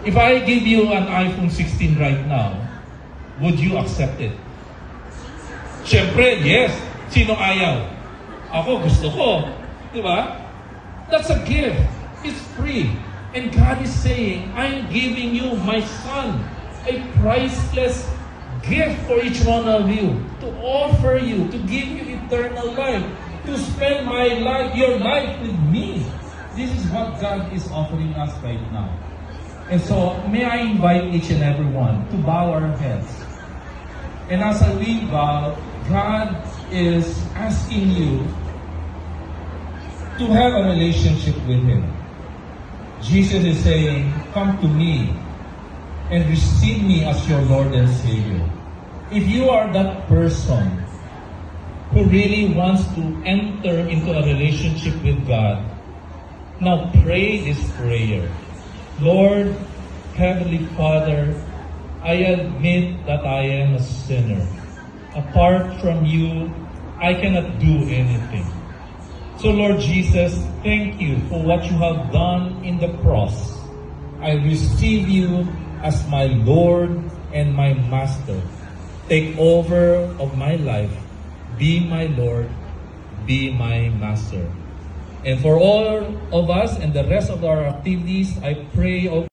If I give you an iPhone 16 right now, would you accept it? Siyempre, yes. Sino ayaw? Ako, gusto ko. Di ba? That's a gift. It's free. And God is saying, I'm giving you, my son, a priceless gift for each one of you, to offer you, to give you eternal life, to spend my life, your life with me. This is what God is offering us right now. And so, may I invite each and every one to bow our heads. And as we bow, God is asking you to have a relationship with Him. Jesus is saying, come to me and receive me as your Lord and Savior. If you are that person who really wants to enter into a relationship with God, now pray this prayer. Lord, Heavenly Father, I admit that I am a sinner. Apart from you, I cannot do anything. So Lord Jesus, thank you for what you have done in the cross. I receive you as my Lord and my Master. Take over of my life. Be my Lord. Be my Master. And for all of us and the rest of our activities, I pray